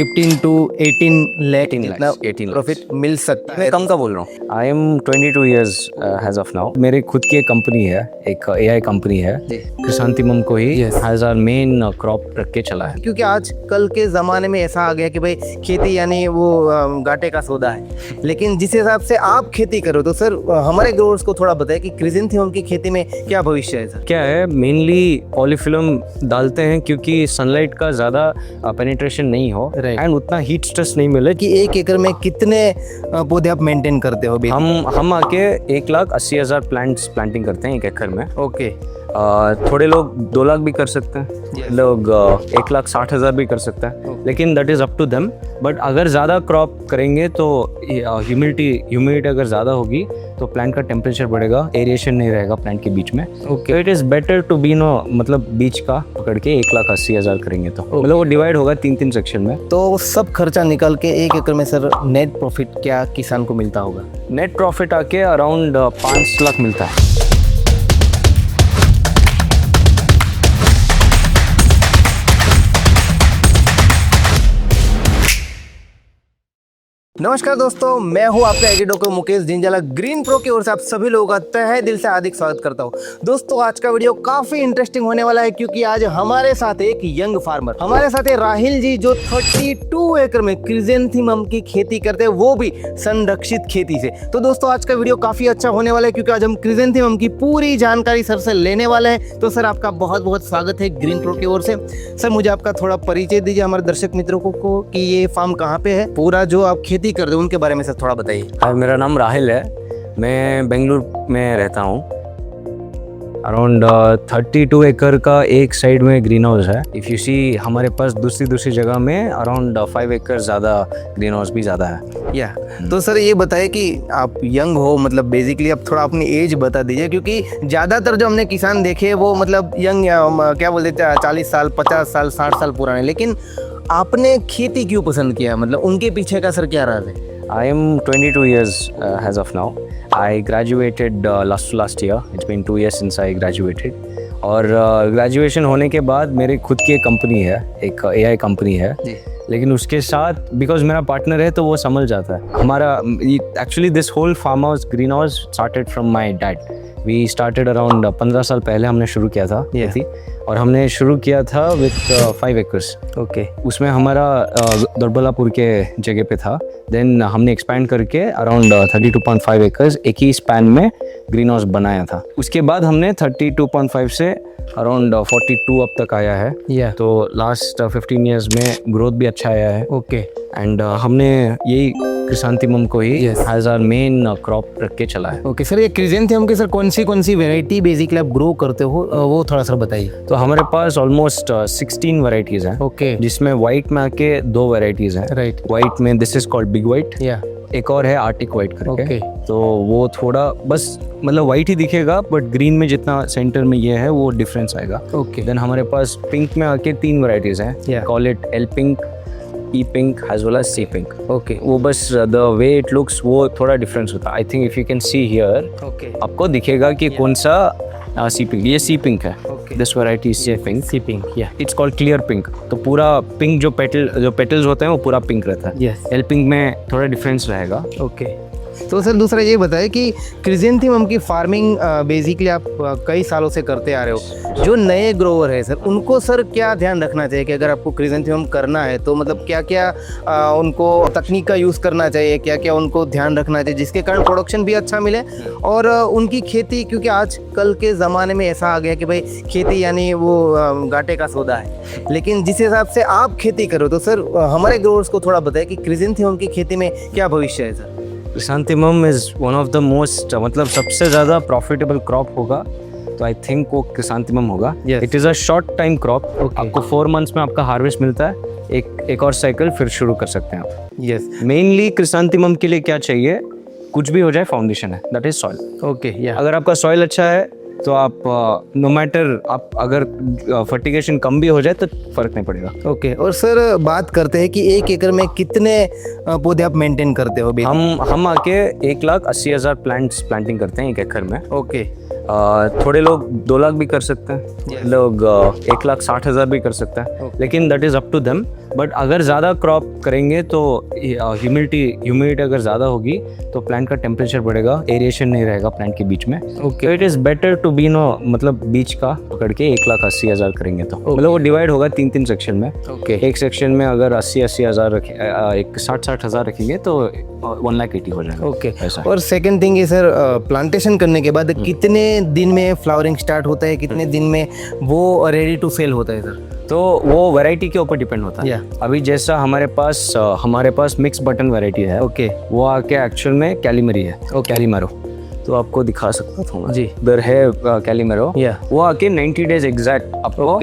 15 to 18 lakh 18 जितना 18 profit मिल सकता है। मैं कम का बोल रहा हूँ। I am 22 years age of now. मेरी खुद की एक कंपनी है, एक AI कंपनी है। क्रिसांथेमम को ही एज आवर मेन क्रॉप रख के चला है। क्योंकि आज कल के ज़माने में ऐसा आ गया कि भाई खेती यानी वो घाटे का सौदा है, लेकिन जिस हिसाब से आप खेती करो तो सर हमारे ग्रोअर्स को थोड़ा बताएं कि क्रिसेंथेमम की खेती में क्या भविष्य है सर। क्या है, मेनली पॉलीफिल्म डालते हैं क्योंकि सनलाइट का ज़्यादा पेनिट्रेशन नहीं हो एंड उतना हीट स्ट्रेस नहीं मिले। कि 1 एकड़ में कितने पौधे आप मेंटेन करते हो? हम आके 1,80,000 प्लांट्स प्लांटिंग करते हैं 1 एकड़ में। ओके। थोड़े लोग 2 लाख भी कर सकते हैं, लोग 1,60,000 भी कर सकते हैं, लेकिन that is up to them. But अगर ज़्यादा क्रॉप करेंगे तो ह्यूमिडिटी अगर ज़्यादा होगी तो प्लांट का टेम्परेचर बढ़ेगा, एरिएशन नहीं रहेगा प्लांट के बीच में। Okay, it is better to be no मतलब बीच का पकड़ के 1,80,000 करेंगे तो मतलब वो डिवाइड होगा 3 सेक्शन में। तो सब खर्चा निकाल के 1 एकड़ में सर नेट प्रॉफिट क्या किसान को मिलता होगा? नेट प्रॉफिट आके अराउंड 5 लाख मिलता है। नमस्कार दोस्तों, मैं हूं आपका agri doctor Mukesh Jinjala. Green Pro की ओर से आप सभी लोगों का तहे दिल से हार्दिक स्वागत करता हूं। दोस्तों आज का वीडियो काफी इंटरेस्टिंग होने वाला है क्योंकि आज हमारे साथ एक यंग फार्मर हमारे साथ है राहिल जी, जो 32 एकड़ में क्रिसेंथेमम की खेती करते हैं, वो भी संरक्षित खेती से। तो दोस्तों आज का वीडियो काफी अच्छा होने वाला है क्योंकि आज हम क्रिसेंथेमम की पूरी जानकारी सर से लेने वाले हैं। तो सर आपका बहुत बहुत स्वागत है ग्रीन प्रो की ओर से। सर मुझे आपका थोड़ा परिचय दीजिए हमारे दर्शक मित्रों को कि ये फार्म कहाँ पे है, पूरा जो आप खेती कर दो उनके बारे में सर थोड़ा बताइए। मेरा नाम राहिल है, मैं बेंगलुरु में रहता हूँ। अराउंड 32 एकड़ का एक साइड में ग्रीन हाउस है। इफ़ यू सी हमारे पास दूसरी जगह में अराउंड 5 एकड़ ज़्यादा ग्रीन हाउस भी ज़्यादा है। या तो सर ये बताइए कि आप यंग हो, मतलब बेसिकली आप थोड़ा अपनी एज बता दीजिए क्योंकि ज़्यादातर जो हमने किसान देखे वो मतलब यंग क्या बोलते हैं 40 साल 50 साल 60 साल पुराने, लेकिन आपने खेती क्यों पसंद किया, मतलब उनके पीछे का सर क्या राज है? I am 22 years as of now. I graduated last year. It's been 2 years since I graduated. और ग्रेजुएशन होने के बाद मेरी खुद की एक कंपनी है, एक AI कंपनी है। लेकिन उसके साथ बिकॉज मेरा पार्टनर है तो वो संभल जाता है हमारा। Actually this whole farm house green house started from my dad. We started around 15 साल पहले हमने शुरू किया था थी और हमने शुरू किया था विथ 5 एकर्स। ओके, उसमें हमारा दोरबलापुर के जगह पे था। देन हमने एक्सपैंड करके अराउंड 32.5 एकर्स एक ही स्पैन में ग्रीन हाउस बनाया था। उसके बाद हमने 32.5 से अराउंड 42 अब तक आया है। तो लास्ट 15 ईयर्स में ग्रोथ भी अच्छा आया है। ओके, एंड हमने यही क्रिसांथेमम को ही एज आवर मेन क्रॉप रख के चला है। ओके सर, ये क्रिसेंथेमम के सर कौन सी वैरायटी बेसिकली आप ग्रो करते हो वो थोड़ा सा बताइए। तो हमारे पास ऑलमोस्ट 16 वैरायटीज हैं। ओके, जिसमें वाइट में आके 2 वैरायटीज हैं। राइट, वाइट में this is called big white, एक और है आर्टिक वाइट करके। तो वो थोड़ा बस मतलब वाइट ही दिखेगा बट ग्रीन में जितना सेंटर में ये है वो डिफरेंस आएगा। ओके, देन हमारे पास पिंक में आके 3 वैरायटीज हैं। Call it L pink, E pink as well as C pink. Okay, वो बस द वे इट लुक्स वो थोड़ा डिफरेंस होता है। I think if you can see here आपको दिखेगा कि कौन सा सी पिंक, ये सी पिंक है। This variety C pink, it's called clear pink. तो पूरा पिंक जो पेटल्स होते हैं वो पूरा पिंक रहता है। एल पिंक में थोड़ा डिफरेंस रहेगा। ओके, तो सर दूसरा ये बताएं कि क्रिसेंथेमम की फार्मिंग बेसिकली आप कई सालों से करते आ रहे हो। जो नए ग्रोवर है सर उनको सर क्या ध्यान रखना चाहिए कि अगर आपको क्रिसेंथेमम करना है तो मतलब क्या क्या उनको तकनीक का यूज़ करना चाहिए, क्या क्या उनको ध्यान रखना चाहिए जिसके कारण प्रोडक्शन भी अच्छा मिले और उनकी खेती, क्योंकि आज कल के ज़माने में ऐसा आ गया कि भाई खेती यानी वो घाटे का सौदा है, लेकिन जिस हिसाब से आप खेती करो तो सर हमारे ग्रोवर्स को थोड़ा बताएं कि क्रिसेंथेमम की खेती में क्या भविष्य है sir? Chrysanthemum is one of the most मतलब सबसे ज़्यादा प्रॉफिटेबल क्रॉप होगा तो आई थिंक वो क्रिसांथेमम होगा। It is a short time crop. आपको 4 मंथ्स में आपका हार्वेस्ट मिलता है, एक और साइकिल फिर शुरू कर सकते हैं आप। मेनली क्रिसांथेमम के लिए क्या चाहिए, कुछ भी हो जाए फाउंडेशन है, दैट इज सॉइल। ओके, अगर आपका सॉइल अच्छा है तो आप नो मैटर आप अगर फर्टिगेशन कम भी हो जाए तो फर्क नहीं पड़ेगा। ओके, और सर बात करते हैं कि 1 एकड़ में कितने पौधे आप मेंटेन करते हो? हम आके 1,80,000 प्लांट्स प्लांटिंग करते हैं 1 एकड़ में। ओके, थोड़े लोग 2 लाख भी कर सकते हैं, लोग 1,60,000 भी कर सकते हैं, लेकिन that is up to them. But अगर ज़्यादा क्रॉप करेंगे तो ह्यूमिडिटी अगर ज़्यादा होगी तो प्लांट का टेम्परेचर बढ़ेगा, एरिएशन नहीं रहेगा प्लांट के बीच में। Okay, it is better to be no, मतलब बीच का पकड़ के 1,80,000 करेंगे तो मतलब वो डिवाइड होगा 3 सेक्शन में। ओके, एक सेक्शन में अगर 80,000 रखें, 60,000 रखेंगे तो 1,80,000 हो जाएगा। ओके, और सेकंड थिंग है सर, प्लांटेशन करने के बाद कितने दिन में फ्लावरिंग स्टार्ट होता है, कितने दिन में वो रेडी टू सेल होता है सर? तो वो वैरायटी के ऊपर डिपेंड होता है। अभी जैसा हमारे पास मिक्स बटन वैरायटी है। ओके, वो आके एक्चुअल में कैलिमरी है, कैलिमरो, तो आपको दिखा सकता हूँ जी, इधर है कैलिमरो। वो आके 90 डेज एग्जैक्ट आपको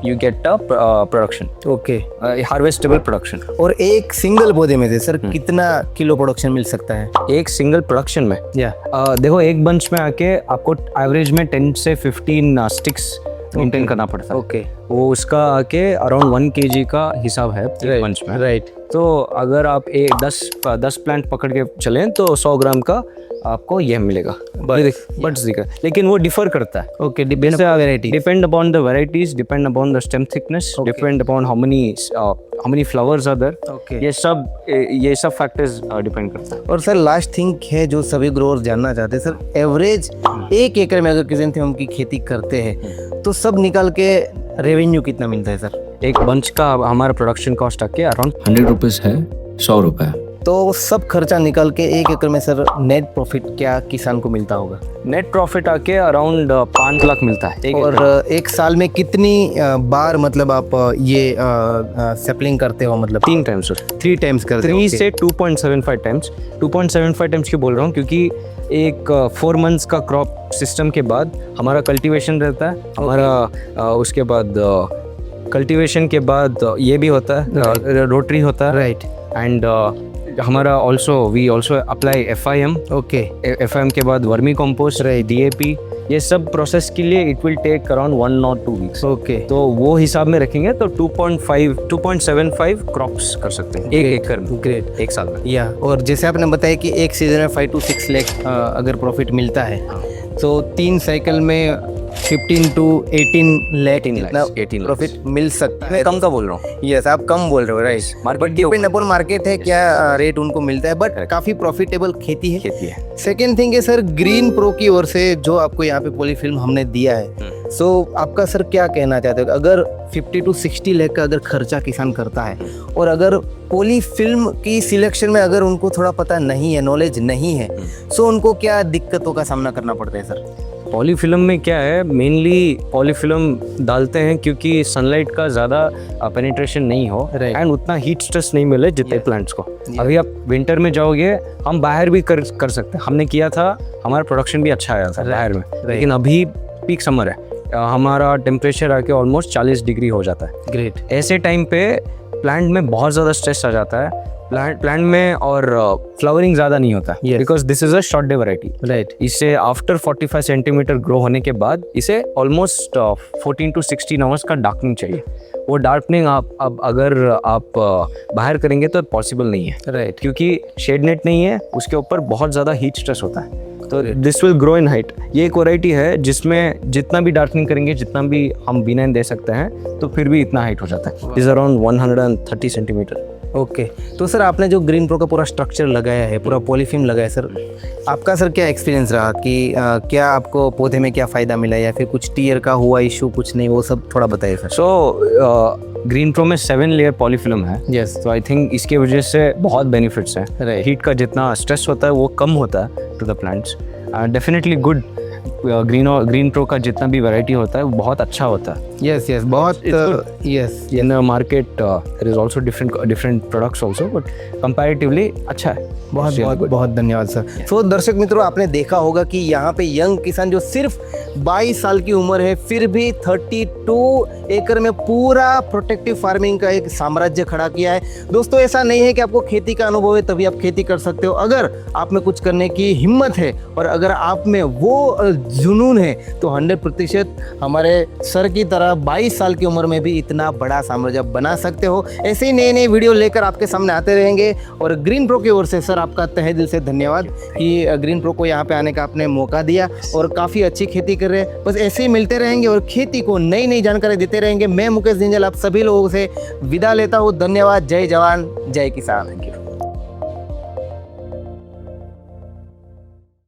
you get a production. Okay, harvestable production. और एक सिंगल पौधे में से सर कितना किलो प्रोडक्शन मिल सकता है एक सिंगल प्रोडक्शन में? देखो, एक बंच में आके आपको एवरेज में 10 से 15 स्टिक्स मेंटेन करना पड़ता है। ओके, वो उसका आके अराउंड 1 kg का हिसाब है बंच में। राइट, तो अगर आप 10 प्लांट पकड़ के चलें तो 100 ग्राम का आपको यह मिलेगा, बट्स दिखा, लेकिन वो डिफर करता है। Okay, depend upon the varieties, depend upon the stem thickness, depend upon how many flowers are there, ये सब फैक्टर्स डिपेंड करता है। और सर लास्ट थिंग है जो सभी ग्रोअर्स जानना चाहते हैं सर, एवरेज 1 एकड़ में अगर क्रिसैंथेमम की खेती करते हैं तो सब निकाल के रेवेन्यू कितना मिलता है सर? एक बंच का हमारा प्रोडक्शन कॉस्ट आके अराउंड 100 रुपीज़ है, 100 रुपये। तो सब खर्चा निकाल के 1 एकड़ में सर नेट प्रॉफिट क्या किसान को मिलता होगा? नेट प्रॉफिट आके अराउंड 5 लाख मिलता है। और एक साल में कितनी बार मतलब आप ये सैपलिंग करते हो? मतलब 3 टाइम्स सर। 3 टाइम्स करते हो? 3 से 2.75 टाइम्स। 2.75 टाइम्स क्यों बोल रहा हूँ? क्योंकि एक 4 मंथ्स का क्रॉप सिस्टम के बाद हमारा कल्टीवेशन रहता है, हमारा उसके बाद कल्टीवेशन के बाद ये भी होता है, रोटरी होता है। राइट, एंड हमारा we also apply FIM। Okay, FIM के बाद वर्मी कंपोस्ट, DAP, ये सब प्रोसेस के लिए it will take around 1 or 2 weeks. Okay, तो वो हिसाब में रखेंगे तो 2.75 क्रॉप्स कर सकते हैं 1 एकड़ में। ग्रेट, एक साल में। और जैसे आपने बताया कि एक सीजन में 5 to 6 लाख अगर प्रॉफिट मिलता है तो 3 साइकिल में 15 to 18 लाख प्रॉफिट मिल सकता है। मैं कम का बोल रहा हूँ। यस, आप कम बोल रहे हो। Right, but depend upon market है, क्या रेट उनको मिलता है, बट काफी प्रॉफिटेबल खेती है। सेकेंड थिंग है सर, ग्रीन प्रो की ओर से जो आपको यहाँ पे पॉलीफिल्म हमने दिया है, सो आपका सर क्या कहना चाहते हो? अगर 50 to 60 लाख का अगर खर्चा किसान करता है और अगर पॉलीफिल्म की सिलेक्शन में अगर उनको थोड़ा पता नहीं है, नॉलेज नहीं है, सो उनको क्या दिक्कतों का सामना करना पड़ता है सर? पॉलीफिल्म में क्या है, मेनली पॉलीफिल्म डालते हैं क्योंकि सनलाइट का ज़्यादा पेनिट्रेशन नहीं हो एंड उतना हीट स्ट्रेस नहीं मिले जितने प्लांट्स को। अभी आप विंटर में जाओगे, हम बाहर भी कर सकते हैं, हमने किया था, हमारा प्रोडक्शन भी अच्छा आया था बाहर में। लेकिन अभी पीक समर है, हमारा टेम्परेचर आके ऑलमोस्ट 40 डिग्री हो जाता है। ग्रेट, ऐसे टाइम पे प्लांट में बहुत ज़्यादा स्ट्रेस आ जाता है प्लांट में, और फ्लावरिंग ज़्यादा नहीं होता because this is a short day variety. Right, इसे आफ्टर 45 सेंटीमीटर ग्रो होने के बाद इसे ऑलमोस्ट 14 to 16 आवर्स का डार्कनिंग चाहिए। वो डार्कनिंग अब अगर आप बाहर करेंगे तो पॉसिबल नहीं है। राइट, क्योंकि शेड नेट नहीं है, उसके ऊपर बहुत ज़्यादा हीट स्ट्रेस होता है, तो this will grow in height. ये एक वैरायटी है जिसमें जितना भी डार्कनिंग करेंगे, जितना भी हम B9 दे सकते हैं, तो फिर भी इतना हाइट हो जाता है, इज अराउंड 130 सेंटीमीटर। ओके, तो सर आपने जो ग्रीन प्रो का पूरा स्ट्रक्चर लगाया है, पूरा पॉलीफिल्म लगाया है सर, आपका सर क्या एक्सपीरियंस रहा कि क्या आपको पौधे में क्या फ़ायदा मिला या फिर कुछ टीयर का हुआ इशू, कुछ नहीं, वो सब थोड़ा बताइए सर। सो ग्रीन प्रो में 7 लेयर पॉलीफिल्म है। यस, तो आई थिंक इसके वजह से बहुत बेनिफिट्स हैं। हीट का जितना स्ट्रेस होता है वो कम होता है to the plants. Definitely good, green pro का जितना भी वैरायटी होता है वो बहुत अच्छा होता है। यस, बहुत yes, in the market there is also different products also, but comparatively अच्छा है। बहुत धन्यवाद सर। तो दर्शक मित्रों, आपने देखा होगा कि यहाँ पे यंग किसान जो सिर्फ 22 साल की उम्र है, फिर भी 32 एकड़ में पूरा प्रोटेक्टिव फार्मिंग का एक साम्राज्य खड़ा किया है। दोस्तों, ऐसा नहीं है कि आपको खेती का अनुभव है तभी आप खेती कर सकते हो। अगर आप में कुछ करने की हिम्मत है और अगर आप में वो जुनून है तो 100% हमारे सर की तरह 22 साल की उम्र में भी इतना बड़ा साम्राज्य बना सकते हो। ऐसे ही नए नए वीडियो लेकर आपके सामने आते रहेंगे। और ग्रीन प्रो की ओर से सर आपका तहे दिल से धन्यवाद कि ग्रीन प्रो को यहाँ पे आने का आपने मौका दिया और काफ़ी अच्छी खेती कर रहे हैं। बस ऐसे ही मिलते रहेंगे और खेती को नई नई जानकारी देते रहेंगे। मैं मुकेश जिंजल आप सभी लोगों से विदा लेता हूँ। धन्यवाद। जय जवान जय किसान। Thank you.